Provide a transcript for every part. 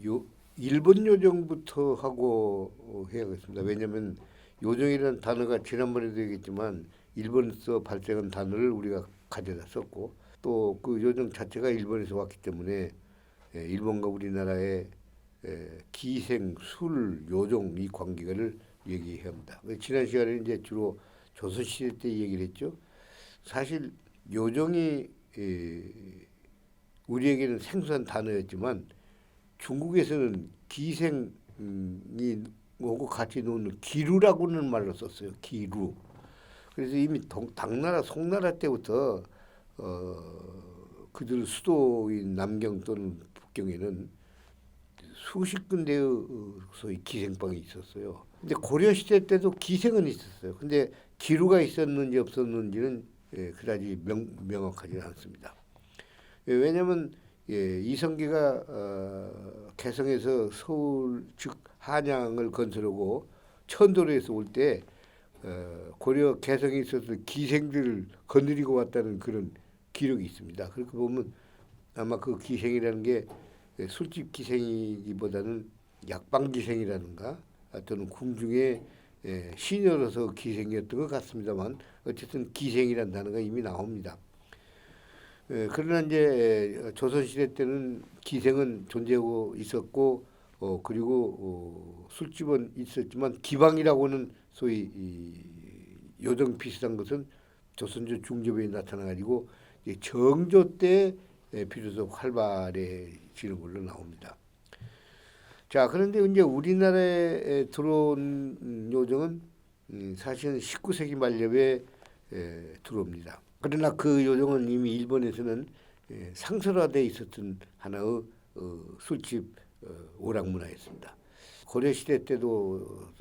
요 일본 요정부터 하고 해야겠습니다. 왜냐하면 요정이라는 단어가 지난번에도 얘기했지만 일본에서 발생한 단어를 우리가 가져다 썼고 또 그 요정 자체가 일본에서 왔기 때문에 일본과 우리나라의 기생, 술, 요정 이 관계를 얘기해야 합니다. 지난 시간에 이제 주로 조선시대 때 얘기를 했죠. 사실 요정이 우리에게는 생소한 단어였지만 중국에서는 기생이 오고 같이 노는 기루라고는 말로 썼어요. 기루. 그래서 이미 당나라 송나라 때부터 그들 수도인 남경 또는 북경에는 수십 군데의 소위 기생방이 있었어요. 근데 고려 시대 때도 기생은 있었어요. 근데 기루가 있었는지 없었는지는 그다지 명확하지는 않습니다. 왜냐하면 이성계가 개성에서 서울 즉 한양을 건설하고 천도로에서 올 때 고려 개성에 있어서 기생들을 거느리고 왔다는 그런 기록이 있습니다. 그렇게 보면 아마 그 기생이라는 게 술집 기생이기보다는 약방 기생이라는가 또는 궁중의 시녀로서 기생이었던 것 같습니다만 어쨌든 기생이라는 단어가 이미 나옵니다. 그러나 이제 조선시대 때는 기생은 존재하고 있었고 그리고 술집은 있었지만 기방이라고는 소위 이 요정 비슷한 것은 조선조 중접에 나타나가지고 정조 때 비로소 활발해지는 걸로 나옵니다. 자, 그런데 이제 우리나라에 들어온 요정은 사실은 19세기 말엽에 들어옵니다. 그러나 그 요정은 이미 일본에서는 상설화되어 있었던 하나의 술집 오락 문화였습니다. 고려시대 때도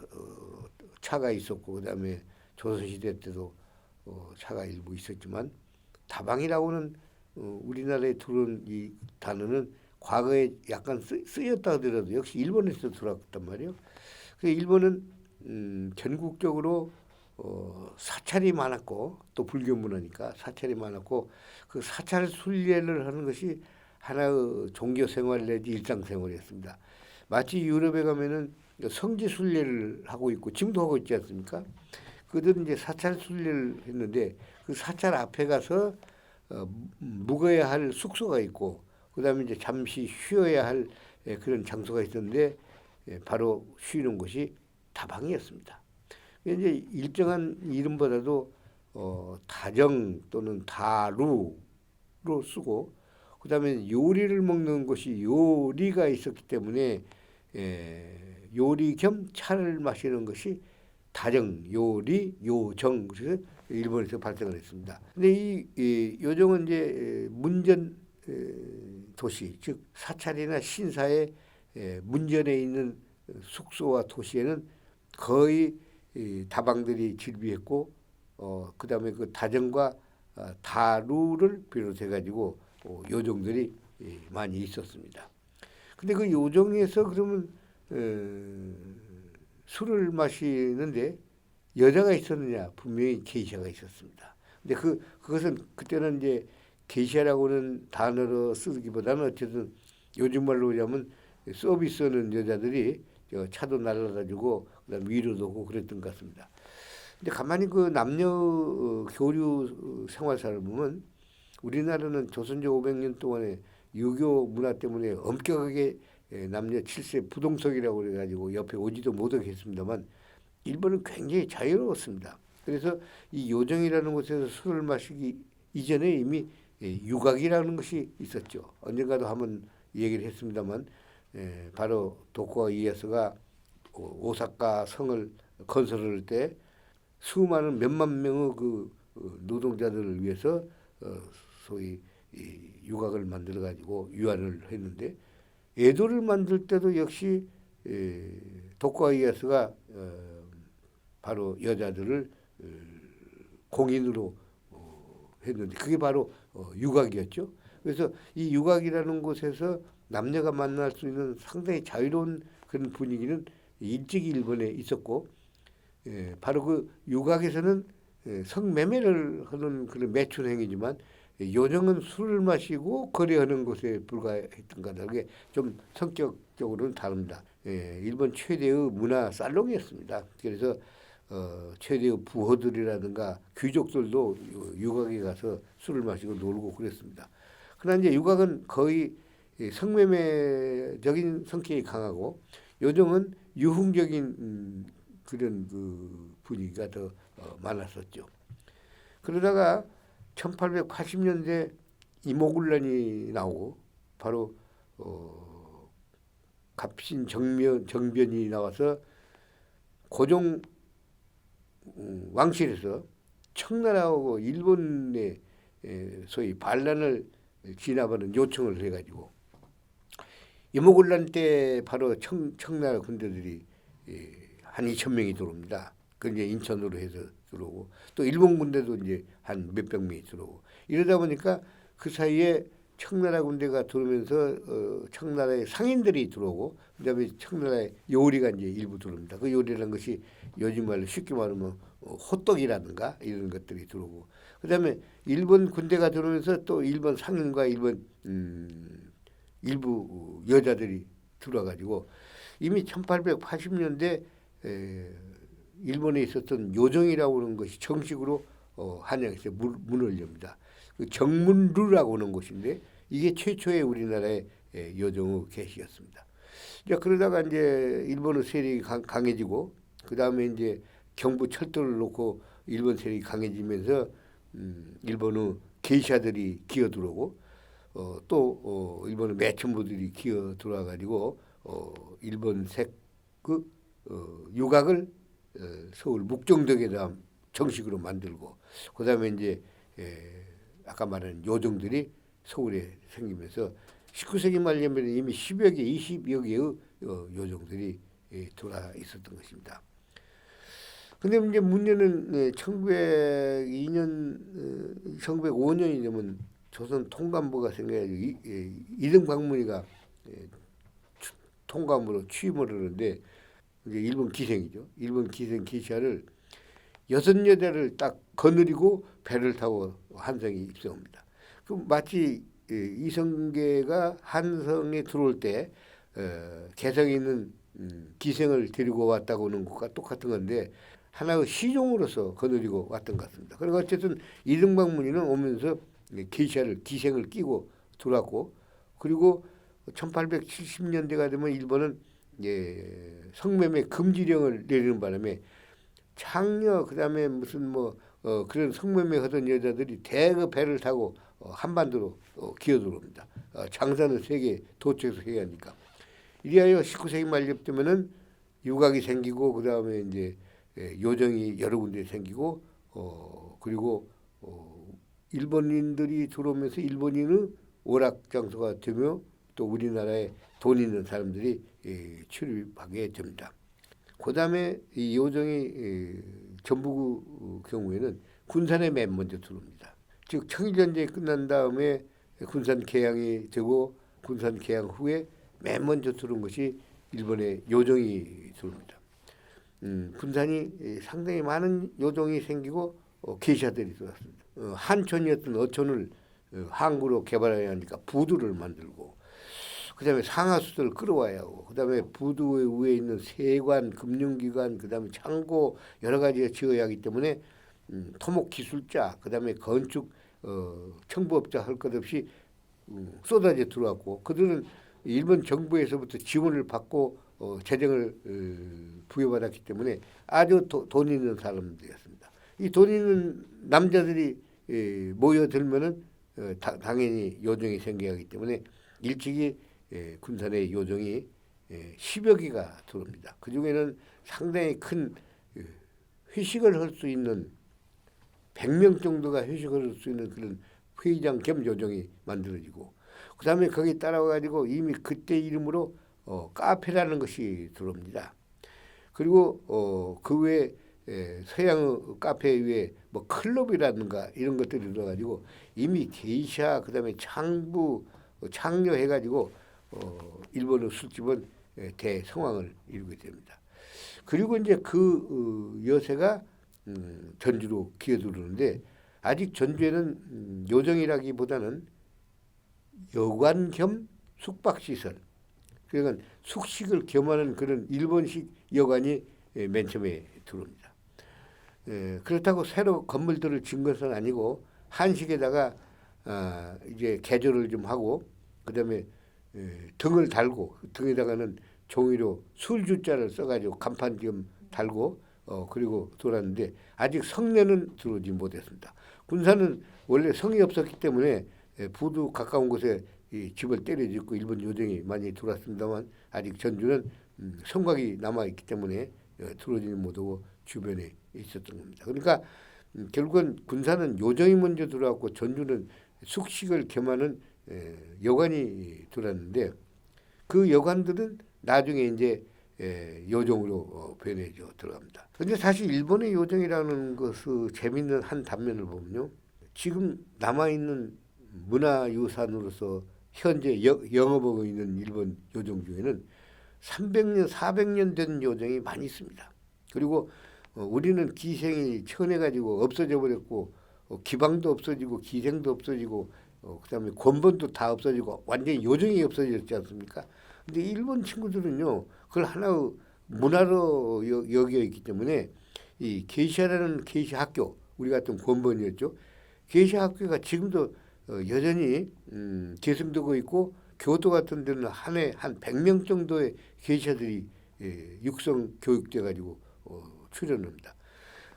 차가 있었고 그다음에 조선시대 때도 차가 일부 있었지만 다방이라고는 우리나라에 들어온 이 단어는 과거에 약간 쓰였다 하더라도 역시 일본에서 들어왔단 말이에요. 그 일본은 전국적으로 사찰이 많았고 또 불교 문화니까 사찰이 많았고 그 사찰 순례를 하는 것이 하나의 종교 생활 내지 일상 생활이었습니다. 마치 유럽에 가면은 성지 순례를 하고 있고 지금도 하고 있지 않습니까? 그들은 이제 사찰 순례를 했는데 그 사찰 앞에 가서 묵어야 할 숙소가 있고 그다음에 이제 잠시 쉬어야 할 그런 장소가 있었는데 바로 쉬는 곳이 다방이었습니다. 이제 일정한 이름보다도 다정 또는 다루로 쓰고 그다음에 요리를 먹는 곳이 요리가 있었기 때문에 요리 겸 차를 마시는 것이 다정, 요리, 요정 그래서 일본에서 발생을 했습니다. 근데 이 요정은 이제 문전 도시 즉 사찰이나 신사의 문전에 있는 숙소와 도시에는 거의 다방들이 즐비했고 그다음에 그 다정과 다루를 비롯해 가지고 요정들이 많이 있었습니다. 근데 그 요정에서 그러면 술을 마시는데 여자가 있었느냐? 분명히 게이샤가 있었습니다. 근데 그것은 그때는 이제 게이샤라고는 단어로 쓰기보다는 어쨌든 요즘 말로 하자면 서비스하는 여자들이 차도 날라다주고 그다음 위로도 오고 그랬던 것 같습니다. 근데 가만히 그 남녀 교류 생활사를 보면 우리나라는 조선조 500년 동안에 유교 문화 때문에 엄격하게 남녀 7세 부동석이라고 그래가지고 옆에 오지도 못하게 했습니다만 일본은 굉장히 자유로웠습니다. 그래서 이 요정이라는 곳에서 술을 마시기 이전에 이미 유곽이라는 것이 있었죠. 언젠가도 한번 얘기를 했습니다만 바로 도쿠가와 이에야스가 오사카 성을 건설할 때 수많은 몇만 명의 그 노동자들을 위해서 소위 유곽을 만들어 가지고 유안을 했는데 에도를 만들 때도 역시 도쿠가와 이에야스가 바로 여자들을 공인으로 했는데 그게 바로 유곽이었죠. 그래서 이 유곽이라는 곳에서 남녀가 만날 수 있는 상당히 자유로운 그런 분위기는 일찍 일본에 있었고 바로 그 유곽에서는 성매매를 하는 그런 매춘 행위지만 요정은 술을 마시고 거래하는 것에 불과했던 거다. 그게 좀 성격적으로는 다릅니다. 일본 최대의 문화 살롱이었습니다. 그래서 최대의 부호들이라든가 귀족들도 유곽에 가서 술을 마시고 놀고 그랬습니다. 그러나 이제 유곽은 거의 성매매적인 성격이 강하고 요정은 유흥적인 그런 그 분위기가 더 많았었죠. 그러다가 1880년대 이모군란이 나오고 바로 갑신 정변이 나와서 고종 왕실에서 청나라하고 일본의 소위 반란을 진압하는 요청을 해가지고 이모군란 때 바로 청나라 군대들이 한 2,000명이 들어옵니다. 그 이제 인천으로 해서 들어오고 또 일본 군대도 이제 한 몇백 명이 들어오고 이러다 보니까 그 사이에 청나라 군대가 들어오면서 청나라의 상인들이 들어오고 그다음에 청나라의 요리가 이제 일부 들어옵니다. 그 요리라는 것이 요즘 말로 쉽게 말하면 호떡이라든가 이런 것들이 들어오고 그다음에 일본 군대가 들어오면서 또 일본 상인과 일본 일부 여자들이 들어와가지고 이미 1880년대 일본에 있었던 요정이라고 하는 것이 정식으로 한양에서 문을 엽니다. 그 정문루라고 하는 곳인데 이게 최초의 우리나라의 요정의 계시였습니다. 이제 그러다가 이제 일본의 세력이 강해지고 그 다음에 이제 경부 철도를 놓고 일본 세력이 강해지면서 일본의 게이샤들이 기어들어오고 또 일본의 매춘부들이 기어들어와 가지고 일본색 그 유곽을 서울 묵정동에다 정식으로 만들고 그다음에 이제 아까 말한 요정들이 서울에 생기면서 19세기 말이면 이미 10여 개, 20여 개의 요정들이 돌아 있었던 것입니다. 근데 이제 문제는 1902년, 1905년이 되면 조선 통감부가 생겨가지고 이등박문희가 통감으로 취임을 하는데 이제 일본 기생이죠. 일본 기생 기샤를 6여대를 딱 거느리고 배를 타고 한성에 입성합니다. 그 마치 이성계가 한성에 들어올 때 개성에 있는 기생을 데리고 왔다고 하는 것과 똑같은 건데 하나의 시종으로서 거느리고 왔던 것 같습니다. 그리고 어쨌든 이등박문희는 오면서 기생을 끼고 들어왔고 그리고 1870년대가 되면 일본은 성매매 금지령을 내리는 바람에 창녀 그다음에 무슨 그런 성매매 하던 여자들이 대거 배를 타고 한반도로 기어들어옵니다. 장사는 세계 도처에서 해야 하니까. 이리하여 19세기 말쯤 유곽이 생기고 그다음에 이제 요정이 여러 군데 생기고 그리고 일본인들이 들어오면서 일본인의 오락 장소가 되며 또 우리나라에 돈 있는 사람들이 출입하게 됩니다. 그다음에 이 요정이 전부 경우에는 군산에 맨 먼저 들어옵니다. 즉 청일전쟁이 끝난 다음에 군산 개항이 되고 군산 개항 후에 맨 먼저 들어온 것이 일본의 요정이 들어옵니다. 군산이 상당히 많은 요정이 생기고 게이샤들이 들어왔습니다. 한촌이었던 어촌을 항구로 개발해야 하니까 부두를 만들고 그다음에 상하수들을 끌어와야 하고 그다음에 부두 위에 있는 세관, 금융기관, 그다음에 창고 여러 가지가 지어야 하기 때문에 토목기술자, 그다음에 건축 청부업자 할 것 없이 쏟아져 들어왔고 그들은 일본 정부에서부터 지원을 받고 재정을 부여받았기 때문에 아주 돈 있는 사람들이었습니다. 이 돈 있는 남자들이 모여들면은 당연히 요정이 생겨야 하기 때문에 일찍이 군산의 요정이 10여 개가 들어옵니다. 그 중에는 상당히 큰 회식을 할 수 있는 100명 정도가 회식을 할 수 있는 그런 회의장 겸 요정이 만들어지고 그 다음에 거기 따라와가지고 이미 그때 이름으로 카페라는 것이 들어옵니다. 그리고 그 외에 서양 카페 위에 뭐 클럽이라든가 이런 것들이 들어가지고 이미 게이샤 그다음에 창녀 해가지고 일본의 술집은 대성황을 이루게 됩니다. 그리고 이제 그 여세가 전주로 기어들었는데 아직 전주에는 요정이라기보다는 여관 겸 숙박시설, 그러니까 숙식을 겸하는 그런 일본식 여관이 맨 처음에 들어옵니다. 그렇다고 새로 건물들을 지은 것은 아니고 한식에다가 이제 개조를 좀 하고 그다음에 등을 달고 등에다가는 종이로 술주자를 써가지고 간판 좀 달고 그리고 돌았는데 아직 성내는 들어오지 못했습니다. 군산은 원래 성이 없었기 때문에 부두 가까운 곳에 이 집을 때려짓고 일본 요정이 많이 들어왔습니다만 아직 전주는 성곽이 남아있기 때문에 들어오지는 못하고 주변에 있었던 겁니다. 그러니까 결국은 군산은 요정이 먼저 들어왔고 전주는 숙식을 겸하는 여관이 들어왔는데 그 여관들은 나중에 이제 요정으로 변해져 들어갑니다. 그런데 사실 일본의 요정이라는 것의 재밌는 한 단면을 보면요. 지금 남아있는 문화유산으로서 현재 영업하고 있는 일본 요정 중에는 300년, 400년 된 요정이 많이 있습니다. 그리고 우리는 기생이 천해가지고 없어져 버렸고 기방도 없어지고 기생도 없어지고 그다음에 권본도 다 없어지고 완전히 요정이 없어졌지 않습니까? 근데 일본 친구들은요 그걸 하나의 문화로 여겨 있기 때문에 이 게이샤라는 게이샤 학교, 우리 같은 권본이었죠. 게이샤 학교가 지금도 여전히 계승되고 있고 교도 같은 데는 한 해 한 100명 정도의 게이샤들이 육성 교육돼 가지고 출연합니다.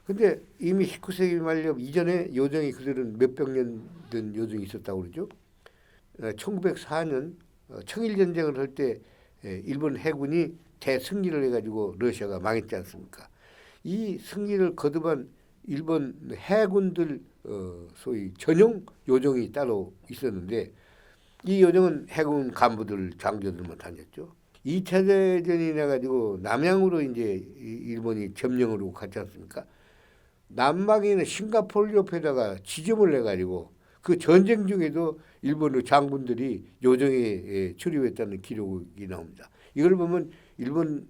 근데 이미 19세기 말년 이전에 요정이 그들은 몇백 년 된 요정이 있었다고 그러죠. 1904년 청일전쟁을 할 때 일본 해군이 대승리를 해가지고 러시아가 망했지 않습니까? 이 승리를 거듭한 일본 해군들 소위 전용 요정이 따로 있었는데 이 요정은 해군 간부들 장교들만 다녔죠. 2차 대전이 나가지고 남양으로 이제 일본이 점령으로 갔지 않습니까? 남방에 있는 싱가포르 옆에다가 지점을 내가지고 그 전쟁 중에도 일본의 장군들이 요정에 출입했다는 기록이 나옵니다. 이걸 보면 일본은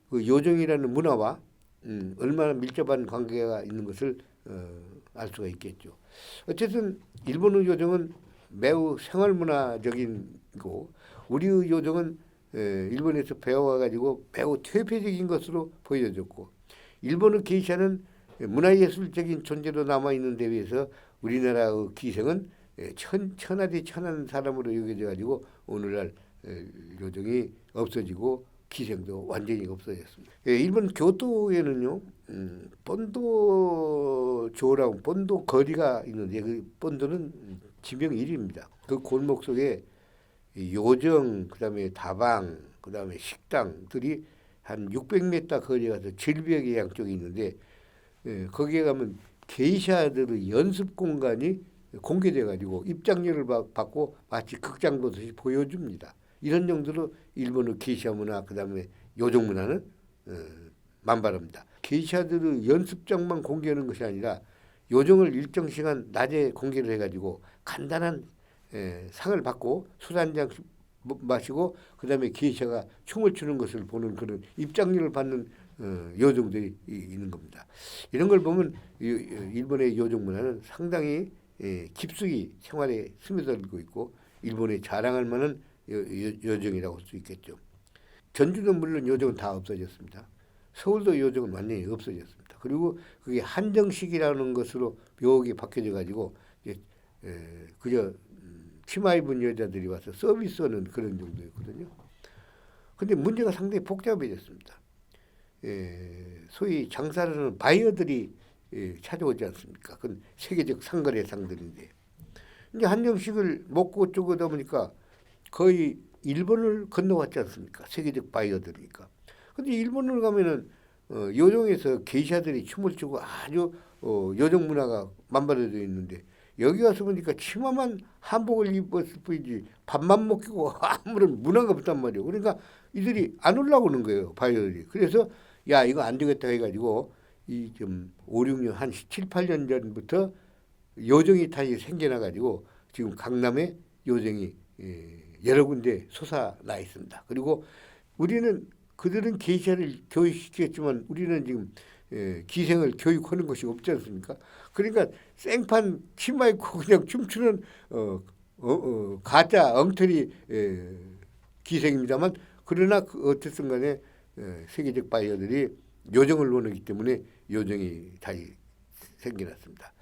그 요정이라는 문화와 얼마나 밀접한 관계가 있는 것을 알 수가 있겠죠. 어쨌든 일본의 요정은 매우 생활문화적인 거, 우리의 요정은 일본에서 배워와가지고 매우 퇴폐적인 것으로 보여졌고 일본의 게이샤는 문화예술적인 존재로 남아있는 데 비해서 우리나라의 기생은 천하디 천한 사람으로 여겨져 가지고 오늘날 요정이 없어지고 기생도 완전히 없어졌습니다. 일본 교토에는요 본도조라고 본도 거리가 있는데 그 본도는 지명 1위입니다. 그 골목 속에 요정, 그다음에 다방, 그다음에 식당들이 한 600m 거리에 가서 절벽의 양쪽에 있는데 거기에 가면 게이샤들의 연습 공간이 공개돼 가지고 입장료를 받고 마치 극장 보듯이 보여줍니다. 이런 정도로 일본의 게이샤 문화 그다음에 요정 문화는 만발합니다. 게이샤들의 연습장만 공개하는 것이 아니라 요정을 일정 시간 낮에 공개를 해가지고 간단한 상을 받고 술 한 잔 마시고 그다음에 게이샤가 춤을 추는 것을 보는 그런 입장료를 받는 요정들이 있는 겁니다. 이런 걸 보면 일본의 요정 문화는 상당히 깊숙이 생활에 스며들고 있고 일본에 자랑할 만한 요정이라고 할 수 있겠죠. 전주는 물론 요정은 다 없어졌습니다. 서울도 요정은 완전히 없어졌습니다. 그리고 그게 한정식이라는 것으로 묘하게 바뀌어져 가지고 그저 치마 입은 여자들이 와서 서비스하는 그런 정도였거든요. 근데 문제가 상당히 복잡해졌습니다. 소위 장사를 하는 바이어들이 찾아오지 않습니까? 그건 세계적 상거래상들인데 이제 한정식을 먹고 쪼그다 보니까 거의 일본을 건너왔지 않습니까? 세계적 바이어들이니까. 근데 일본을 가면은 요정에서 게이샤들이 춤을 추고 아주 요정 문화가 만발해져 있는데 여기 와서 보니까 치마만 한복을 입었을 뿐이지 밥만 먹고 아무런 문화가 없단 말이에요. 그러니까 이들이 안 올라오는 거예요. 바이어들이. 그래서 야 이거 안 되겠다 해가지고 이 좀 5, 6년 한 7, 8년 전부터 요정이 다시 생겨나가지고 지금 강남에 요정이 여러 군데 솟아나 있습니다. 그리고 우리는 그들은 게이샤를 교육시켰지만 우리는 지금 기생을 교육하는 것이 없지 않습니까? 그러니까 생판 치마 입고 그냥 춤추는 가짜 엉터리 기생입니다만 그러나 어쨌든 간에 세계적 바이어들이 요정을 원하기 때문에 요정이 다 생겨났습니다.